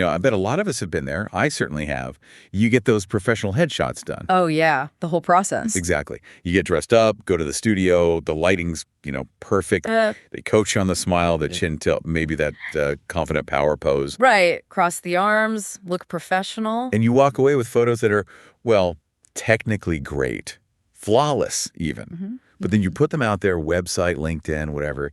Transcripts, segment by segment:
I bet a lot of us have been there. I certainly have. You get those professional headshots done. Oh, yeah. The whole process. Exactly. You get dressed up, go to the studio, the lighting's, perfect. They coach you on the smile, the chin tilt, maybe that confident power pose. Right. Cross the arms, look professional. And you walk away with photos that are, well, technically great. Flawless, even. But then you put them out there, website, LinkedIn, whatever,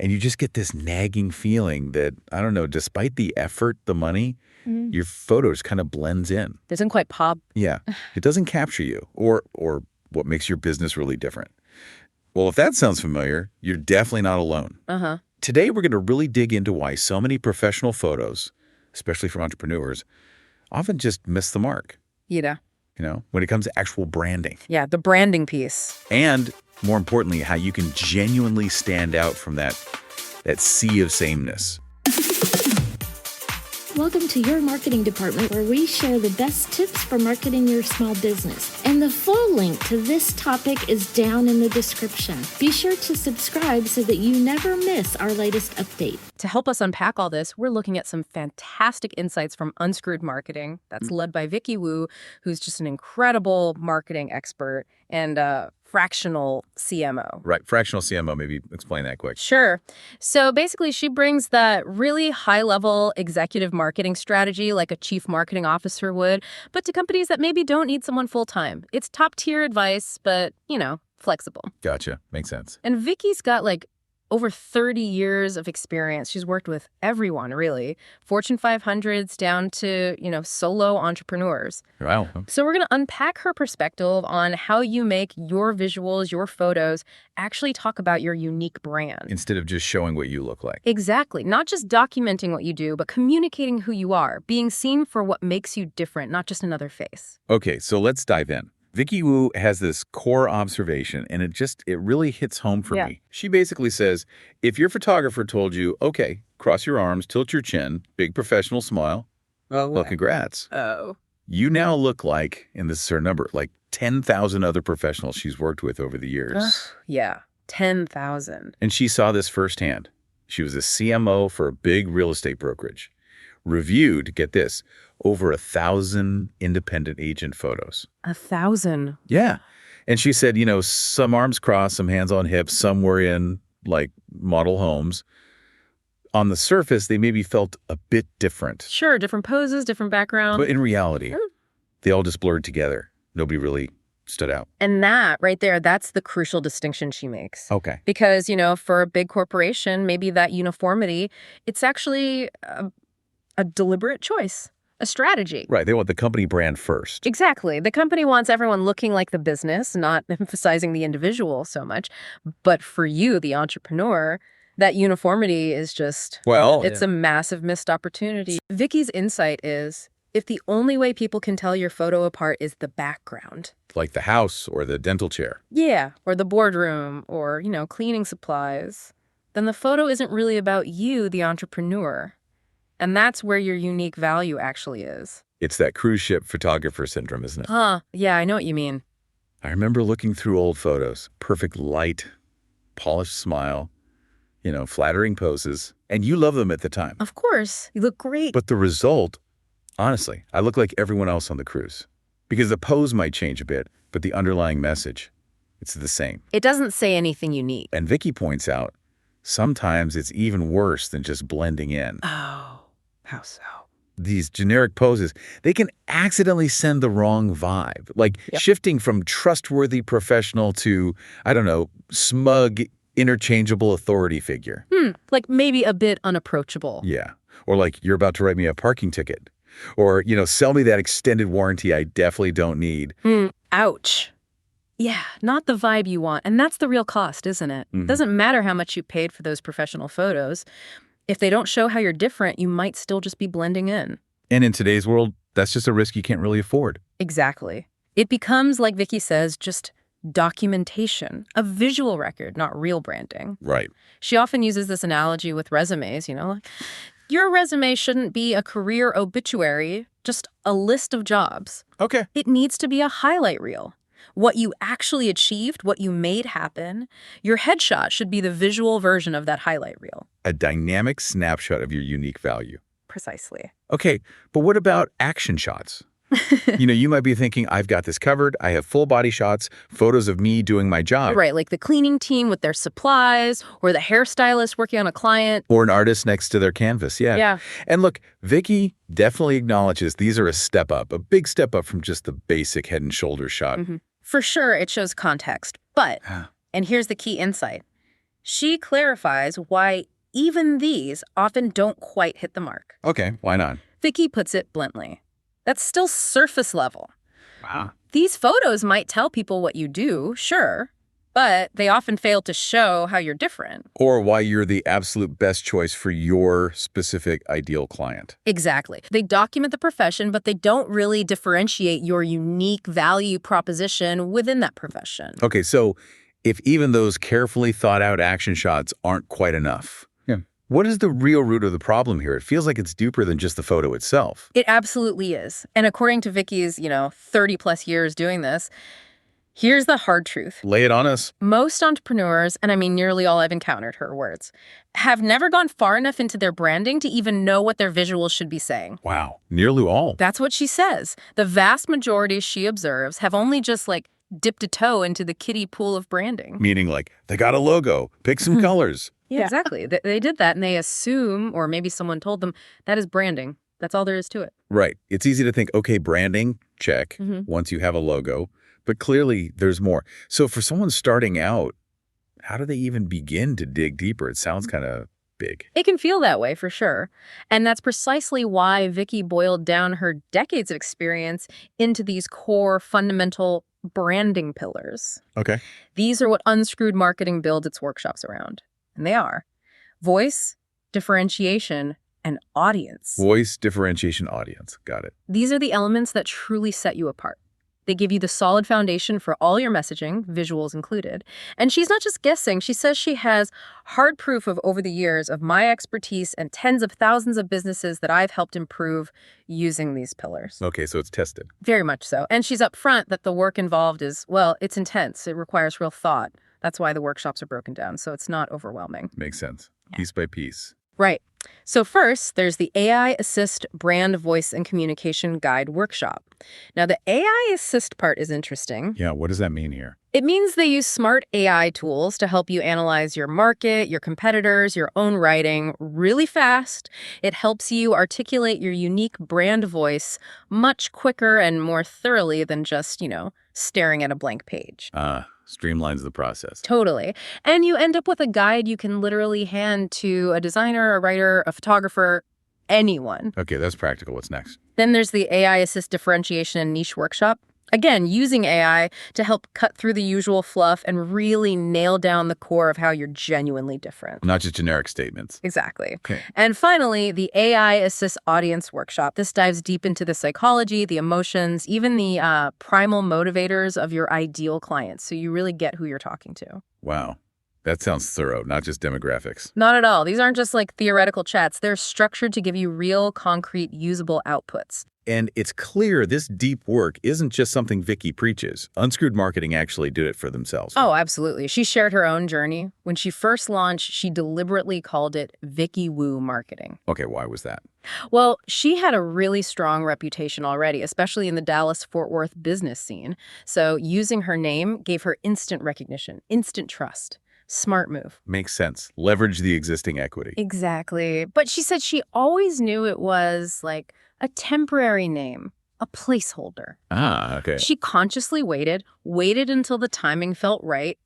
and you just get this nagging feeling that, I don't know, despite the effort, the money, your photos kind of blends in. Doesn't quite pop. Yeah. It doesn't capture you or what makes your business really different. Well, if that sounds familiar, you're definitely not alone. Today, we're going to really dig into why so many professional photos, especially from entrepreneurs, often just miss the mark. When it comes to actual branding. Yeah, the branding piece. And more importantly, how you can genuinely stand out from that sea of sameness. Welcome to your marketing department, where we share the best tips for marketing your small business. And the full link to this topic is down in the description. Be sure to subscribe so that you never miss our latest update. To help us unpack all this, we're looking at some fantastic insights from Unscrewed Marketing. That's led by Vicky Wu, who's just an incredible marketing expert and fractional CMO. Right. Fractional CMO. Maybe explain that quick. Sure. So basically, she brings that really high-level executive marketing strategy like a chief marketing officer would, but to companies that maybe don't need someone full-time. It's top-tier advice, but, flexible. Gotcha. Makes sense. And Vicky's got, over 30 years of experience. She's worked with everyone, really. Fortune 500s down to, solo entrepreneurs. Wow. So we're going to unpack her perspective on how you make your visuals, your photos, actually talk about your unique brand. Instead of just showing what you look like. Exactly. Not just documenting what you do, but communicating who you are, being seen for what makes you different, not just another face. Okay, so let's dive in. Vicky Wu has this core observation, and it really hits home for me. She basically says, if your photographer told you, okay, cross your arms, tilt your chin, big professional smile, well, congrats. You now look like, and this is her number, like 10,000 other professionals she's worked with over the years. Yeah, 10,000. And she saw this firsthand. She was a CMO for a big real estate brokerage. Reviewed, get this, over 1,000 independent agent photos. 1,000? Yeah. And she said, some arms crossed, some hands on hips, some were in, model homes. On the surface, they maybe felt a bit different. Sure, different poses, different background. But in reality, they all just blurred together. Nobody really stood out. And that right there, that's the crucial distinction she makes. Okay. Because, for a big corporation, maybe that uniformity, it's actually a deliberate choice, a strategy. Right. They want the company brand first. Exactly. The company wants everyone looking like the business, not emphasizing the individual so much. But for you, the entrepreneur, that uniformity is just, it's a massive missed opportunity. Vicky's insight is, if the only way people can tell your photo apart is the background. Like the house or the dental chair. Yeah, or the boardroom or, cleaning supplies, then the photo isn't really about you, the entrepreneur. And that's where your unique value actually is. It's that cruise ship photographer syndrome, isn't it? Yeah, I know what you mean. I remember looking through old photos. Perfect light, polished smile, flattering poses. And you love them at the time. Of course. You look great. But the result, honestly, I look like everyone else on the cruise. Because the pose might change a bit, but the underlying message, it's the same. It doesn't say anything unique. And Vicky points out, sometimes it's even worse than just blending in. Oh. How so? These generic poses, they can accidentally send the wrong vibe, shifting from trustworthy professional to, I don't know, smug, interchangeable authority figure. Like maybe a bit unapproachable. Yeah. Or like, you're about to write me a parking ticket. Or, sell me that extended warranty I definitely don't need. Ouch. Yeah, not the vibe you want. And that's the real cost, isn't it? It doesn't matter how much you paid for those professional photos. If they don't show how you're different, you might still just be blending in. And in today's world, that's just a risk you can't really afford. Exactly. It becomes, like Vicky says, just documentation, a visual record, not real branding. Right. She often uses this analogy with resumes, Your resume shouldn't be a career obituary, just a list of jobs. Okay. It needs to be a highlight reel. What you actually achieved, what you made happen. Your headshot should be the visual version of that highlight reel. A dynamic snapshot of your unique value. Precisely. Okay, but what about action shots? You might be thinking, I've got this covered. I have full body shots, photos of me doing my job. Right, like the cleaning team with their supplies, or the hairstylist working on a client. Or an artist next to their canvas, yeah. Yeah. And look, Vicky definitely acknowledges these are a step up, a big step up from just the basic head and shoulders shot. For sure, it shows context. But, and here's the key insight, she clarifies why even these often don't quite hit the mark. Okay, why not? Vicky puts it bluntly. That's still surface level. Wow. These photos might tell people what you do, sure, but they often fail to show how you're different. Or why you're the absolute best choice for your specific ideal client. Exactly. They document the profession, but they don't really differentiate your unique value proposition within that profession. Okay, so if even those carefully thought out action shots aren't quite enough, what is the real root of the problem here? It feels like it's deeper than just the photo itself. It absolutely is. And according to Vicky's, 30 plus years doing this, here's the hard truth. Lay it on us. Most entrepreneurs, and I mean nearly all I've encountered, her words, have never gone far enough into their branding to even know what their visuals should be saying. Wow, nearly all. That's what she says. The vast majority she observes have only just dipped a toe into the kiddie pool of branding. Meaning they got a logo, pick some colors. Yeah, exactly. They did that and they assume, or maybe someone told them, that is branding. That's all there is to it. Right. It's easy to think, okay, branding, check, once you have a logo. But clearly there's more. So for someone starting out, how do they even begin to dig deeper? It sounds kind of big. It can feel that way for sure. And that's precisely why Vicky boiled down her decades of experience into these core fundamental branding pillars. Okay. These are what Unscrewed Marketing builds its workshops around. And they are voice, differentiation, and audience. Voice, differentiation, audience. Got it. These are the elements that truly set you apart. They give you the solid foundation for all your messaging, visuals included. And she's not just guessing. She says she has hard proof of over the years of my expertise and tens of thousands of businesses that I've helped improve using these pillars. Okay, so it's tested. Very much so. And she's upfront that the work involved is, it's intense. It requires real thought. That's why the workshops are broken down, so it's not overwhelming. Makes sense. Piece by piece. Right. So first, there's the AI Assist Brand Voice and Communication Guide workshop. Now, the AI Assist part is interesting. Yeah, what does that mean here? It means they use smart AI tools to help you analyze your market, your competitors, your own writing really fast. It helps you articulate your unique brand voice much quicker and more thoroughly than just, staring at a blank page. Streamlines the process. Totally. And you end up with a guide you can literally hand to a designer, a writer, a photographer, anyone. Okay, that's practical. What's next? Then there's the AI Assist Differentiation and Niche workshop. Again, using AI to help cut through the usual fluff and really nail down the core of how you're genuinely different. Not just generic statements. Exactly. Okay. And finally, the AI Assist Audience workshop. This dives deep into the psychology, the emotions, even the primal motivators of your ideal clients. So you really get who you're talking to. Wow. That sounds thorough, not just demographics. Not at all. These aren't just theoretical chats. They're structured to give you real, concrete, usable outputs. And it's clear this deep work isn't just something Vicky preaches. Unscrewed Marketing actually did it for themselves. Oh, absolutely. She shared her own journey. When she first launched, she deliberately called it Vicky Woo Marketing. Okay, why was that? Well, she had a really strong reputation already, especially in the Dallas-Fort Worth business scene. So using her name gave her instant recognition, instant trust. Smart move. Makes sense. Leverage the existing equity. Exactly. But she said she always knew it was a temporary name, a placeholder. Ah, okay. She consciously waited until the timing felt right,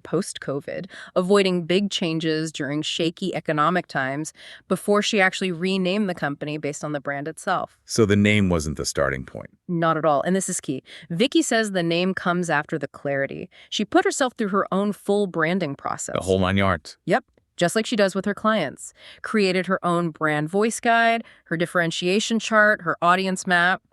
post-COVID, avoiding big changes during shaky economic times before she actually renamed the company based on the brand itself. So the name wasn't the starting point. Not at all. And this is key. Vicky says the name comes after the clarity. She put herself through her own full branding process. The whole 9 yards. Yep. Just like she does with her clients. Created her own brand voice guide, her differentiation chart, her audience map,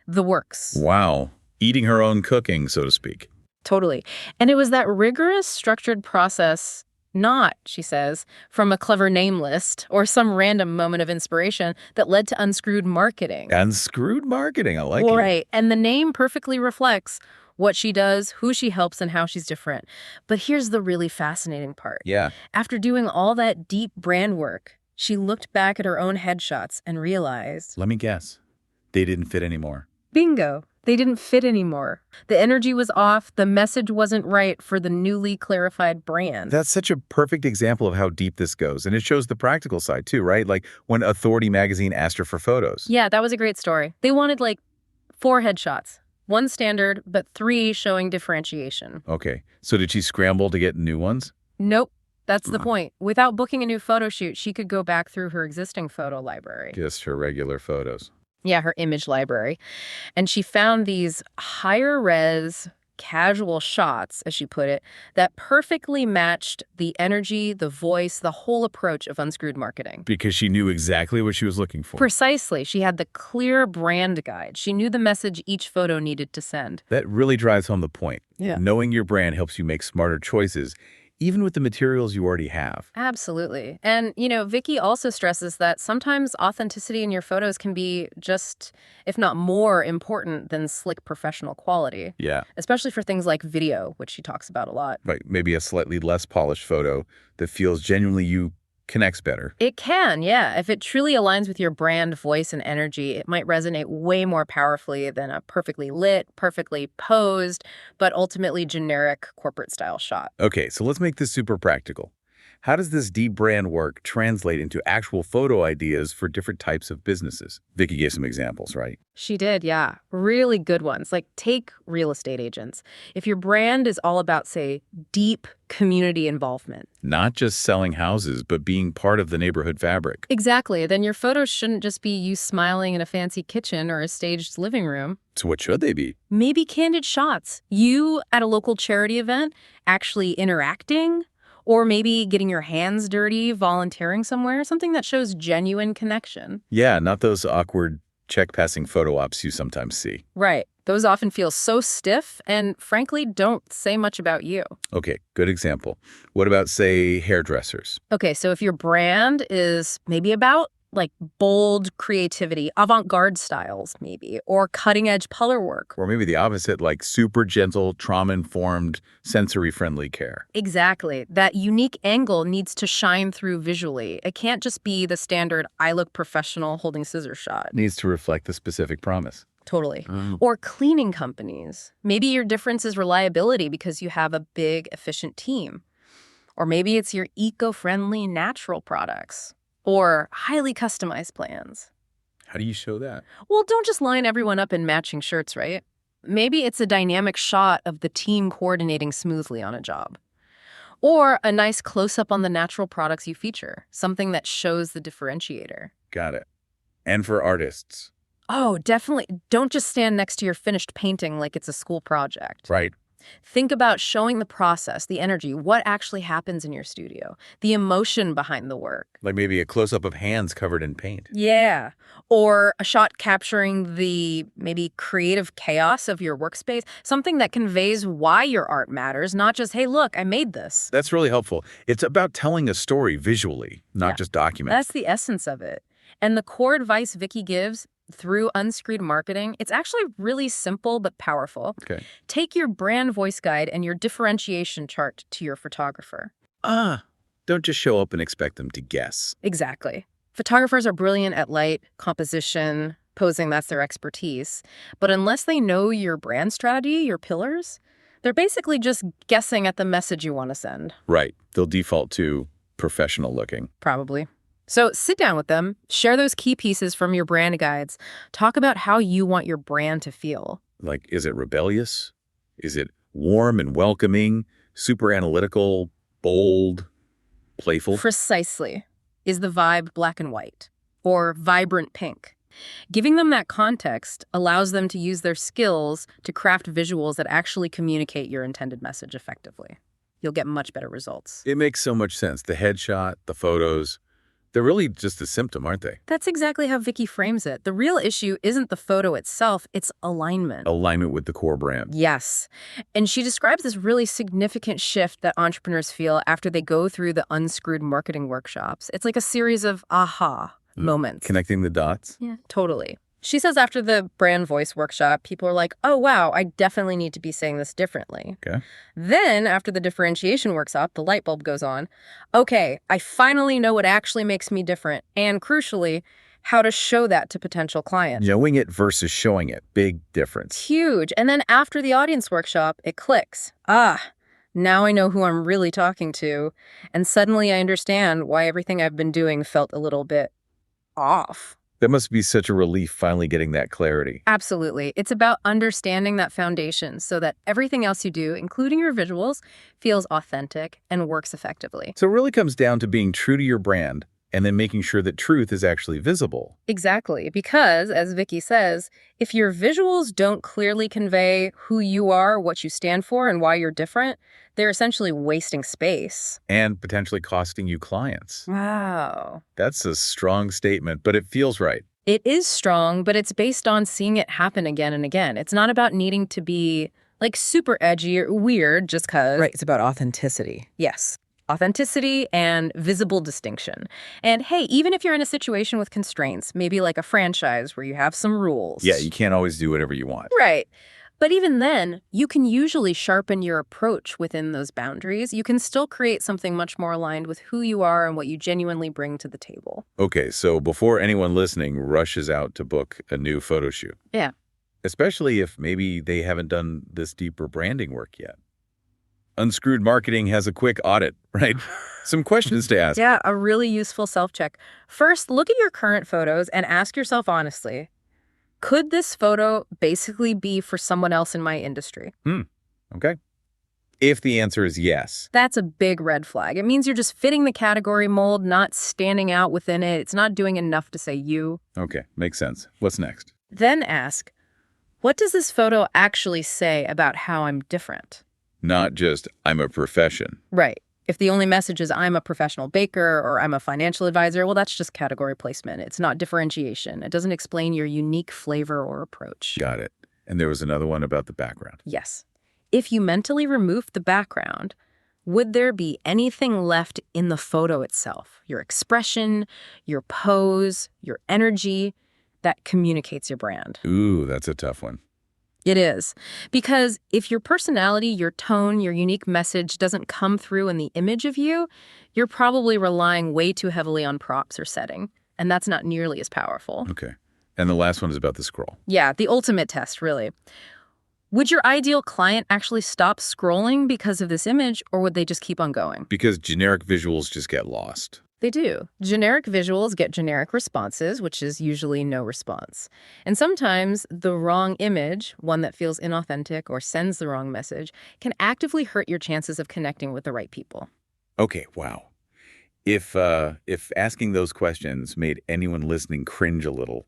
the works. Wow. Eating her own cooking, so to speak. Totally. And it was that rigorous, structured process, not, she says, from a clever name list or some random moment of inspiration that led to Unscrewed Marketing. Unscrewed Marketing, I like it. Right. And the name perfectly reflects what she does, who she helps, and how she's different. But here's the really fascinating part. Yeah. After doing all that deep brand work, She looked back at her own headshots and realized, let me guess, they didn't fit anymore. bingo, they didn't fit anymore. The energy was off. The message wasn't right for the newly clarified brand. That's such a perfect example of how deep this goes. And it shows the practical side too, right? Like when Authority magazine asked her for photos. Yeah, that was a great story. They wanted like 4 headshots. 1 standard, but 3 showing differentiation. Okay. So did she scramble to get new ones? Nope. That's the point. Without booking a new photo shoot, she could go back through her existing photo library. Just her regular photos. Yeah, her image library. And she found these higher res, casual shots, as she put it, that perfectly matched the energy, the voice, the whole approach of unscrewed marketing. Because she knew exactly what she was looking for. Precisely. She had the clear brand guide. She knew the message each photo needed to send. That really drives home the point. Yeah. Knowing your brand helps you make smarter choices, even with the materials you already have. Absolutely. And, Vicky also stresses that sometimes authenticity in your photos can be just, if not more important than slick professional quality. Yeah. Especially for things like video, which she talks about a lot. Right. Maybe a slightly less polished photo that feels genuinely you connects better. It can, yeah. If it truly aligns with your brand, voice, and energy, it might resonate way more powerfully than a perfectly lit, perfectly posed, but ultimately generic corporate-style shot. Okay, so let's make this super practical. How does this deep brand work translate into actual photo ideas for different types of businesses? Vicky gave some examples, right? She did, yeah. Really good ones. Like, take real estate agents. If your brand is all about, say, deep community involvement. Not just selling houses, but being part of the neighborhood fabric. Exactly. Then your photos shouldn't just be you smiling in a fancy kitchen or a staged living room. So what should they be? Maybe candid shots. You at a local charity event actually interacting. Or maybe getting your hands dirty, volunteering somewhere, something that shows genuine connection. Yeah, not those awkward check-passing photo ops you sometimes see. Right. Those often feel so stiff and, frankly, don't say much about you. Okay, good example. What about, say, hairdressers? Okay, so if your brand is maybe about like bold creativity, avant-garde styles maybe, or cutting-edge color work. Or maybe the opposite, like super gentle, trauma-informed, sensory-friendly care. Exactly. That unique angle needs to shine through visually. It can't just be the standard I look professional holding scissors shot. It needs to reflect the specific promise. Totally. Or cleaning companies. Maybe your difference is reliability because you have a big, efficient team. Or maybe it's your eco-friendly natural products. Or highly customized plans. How do you show that? Well, don't just line everyone up in matching shirts, right? Maybe it's a dynamic shot of the team coordinating smoothly on a job. Or a nice close-up on the natural products you feature, something that shows the differentiator. Got it. And for artists? Oh, definitely. Don't just stand next to your finished painting like it's a school project. Right. Think about showing the process, the energy, what actually happens in your studio, the emotion behind the work. Like maybe a close-up of hands covered in paint. Yeah. Or a shot capturing the maybe creative chaos of your workspace, something that conveys why your art matters, not just, hey, look, I made this. That's really helpful. It's about telling a story visually, not just documenting. That's the essence of it. And the core advice Vicky gives through unscrewed marketing, it's actually really simple but powerful. Okay. Take your brand voice guide and your differentiation chart to your photographer. Don't just show up and expect them to guess. Exactly. Photographers are brilliant at light, composition, posing, that's their expertise. But unless they know your brand strategy, your pillars, they're basically just guessing at the message you want to send. Right. They'll default to professional looking. Probably. So sit down with them, share those key pieces from your brand guides, talk about how you want your brand to feel. Like, is it rebellious? Is it warm and welcoming, super analytical, bold, playful? Precisely. Is the vibe black and white or vibrant pink? Giving them that context allows them to use their skills to craft visuals that actually communicate your intended message effectively. You'll get much better results. It makes so much sense. The headshot, the photos, they're really just a symptom, aren't they? That's exactly how Vicky frames it. The real issue isn't the photo itself, it's alignment. Alignment with the core brand. Yes. And she describes this really significant shift that entrepreneurs feel after they go through the unscrewed marketing workshops. It's like a series of aha moments. Connecting the dots? Yeah, totally. She says after the brand voice workshop, people are like, oh, wow, I definitely need to be saying this differently. Okay. Then after the differentiation workshop, the light bulb goes on. Okay, I finally know what actually makes me different. And crucially, how to show that to potential clients. Knowing it versus showing it. Big difference. Huge. And then after the audience workshop, it clicks. Now I know who I'm really talking to. And suddenly I understand why everything I've been doing felt a little bit off. That must be such a relief finally getting that clarity. Absolutely. It's about understanding that foundation so that everything else you do, including your visuals, feels authentic and works effectively. So it really comes down to being true to your brand and then making sure that truth is actually visible. Exactly. Because, as Vicky says, if your visuals don't clearly convey who you are, what you stand for, and why you're different, they're essentially wasting space. And potentially costing you clients. Wow. That's a strong statement, but it feels right. It is strong, but it's based on seeing it happen again and again. It's not about needing to be, like, super edgy or weird just because. Right, it's about authenticity. Yes. Authenticity and visible distinction. And hey, even if you're in a situation with constraints, maybe like a franchise where you have some rules. Yeah, you can't always do whatever you want. Right. But even then, you can usually sharpen your approach within those boundaries. You can still create something much more aligned with who you are and what you genuinely bring to the table. Okay, so before anyone listening rushes out to book a new photo shoot. Yeah. Especially if maybe they haven't done this deeper branding work yet. Unscrewed Marketing has a quick audit, right? Some questions to ask. Yeah, a really useful self-check. First, look at your current photos and ask yourself honestly, could this photo basically be for someone else in my industry? Okay. If the answer is yes. That's a big red flag. It means you're just fitting the category mold, not standing out within it. It's not doing enough to say you. Okay, makes sense. What's next? Then ask, what does this photo actually say about how I'm different? Not just, I'm a profession. Right. If the only message is I'm a professional baker or I'm a financial advisor, well, that's just category placement. It's not differentiation. It doesn't explain your unique flavor or approach. Got it. And there was another one about the background. Yes. If you mentally removed the background, would there be anything left in the photo itself? Your expression, your pose, your energy that communicates your brand. Ooh, that's a tough one. It is. Because if your personality, your tone, your unique message doesn't come through in the image of you, you're probably relying way too heavily on props or setting. And that's not nearly as powerful. Okay. And the last one is about the scroll. Yeah, the ultimate test, really. Would your ideal client actually stop scrolling because of this image, or would they just keep on going? Because generic visuals just get lost. They do. Generic visuals get generic responses, which is usually no response. And sometimes the wrong image, one that feels inauthentic or sends the wrong message, can actively hurt your chances of connecting with the right people. Okay, wow. If asking those questions made anyone listening cringe a little,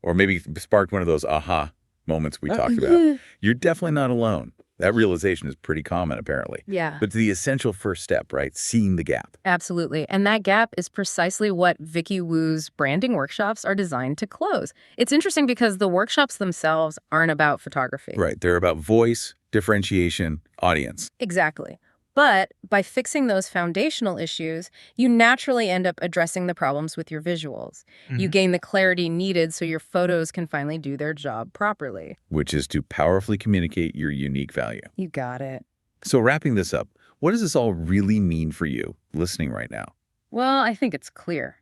or maybe sparked one of those aha moments we talked about, you're definitely not alone. That realization is pretty common, apparently. Yeah. But the essential first step, right? Seeing the gap. Absolutely. And that gap is precisely what Vicky Wu's branding workshops are designed to close. It's interesting because the workshops themselves aren't about photography. Right. They're about voice, differentiation, audience. Exactly. But by fixing those foundational issues, you naturally end up addressing the problems with your visuals. You gain the clarity needed so your photos can finally do their job properly. Which is to powerfully communicate your unique value. You got it. So wrapping this up, what does this all really mean for you listening right now? Well, I think it's clear.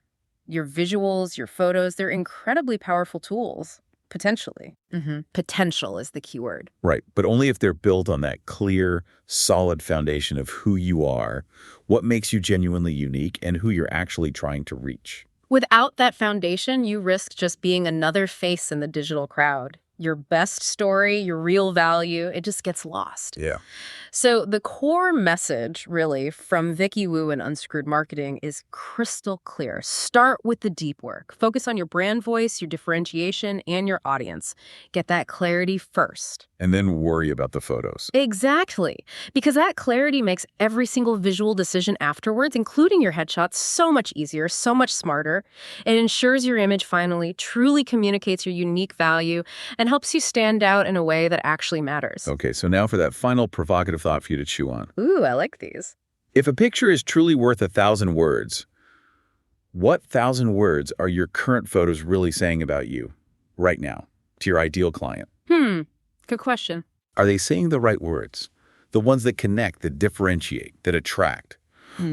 Your visuals, your photos, they're incredibly powerful tools. Potentially. Potential is the key word. Right, but only if they're built on that clear, solid foundation of who you are, what makes you genuinely unique, and who you're actually trying to reach. Without that foundation, you risk just being another face in the digital crowd. Your best story, your real value, it just gets lost. Yeah. So the core message, really, from Vicky Wu and Unscrewed Marketing is crystal clear. Start with the deep work. Focus on your brand voice, your differentiation, and your audience. Get that clarity first. And then worry about the photos. Exactly. Because that clarity makes every single visual decision afterwards, including your headshots, so much easier, so much smarter. It ensures your image finally truly communicates your unique value and helps you stand out in a way that actually matters. Okay, so now for that final provocative thought for you to chew on. Ooh, I like these. If a picture is truly worth 1,000 words, what 1,000 words are your current photos really saying about you right now to your ideal client? Good question. Are they saying the right words? The ones that connect, that differentiate, that attract?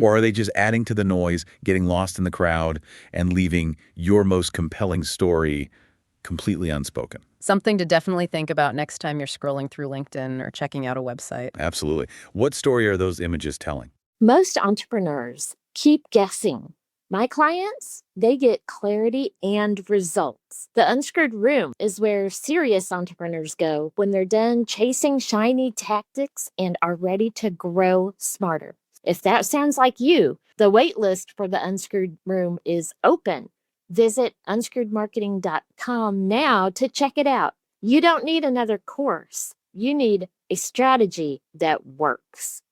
Or are they just adding to the noise, getting lost in the crowd, and leaving your most compelling story completely unspoken? Something to definitely think about next time you're scrolling through LinkedIn or checking out a website. Absolutely. What story are those images telling? Most entrepreneurs keep guessing. My clients, they get clarity and results. The Unscrewed Room is where serious entrepreneurs go when they're done chasing shiny tactics and are ready to grow smarter. If that sounds like you, the waitlist for the Unscrewed Room is open. Visit unscrewedmarketing.com now to check it out. You don't need another course. You need a strategy that works.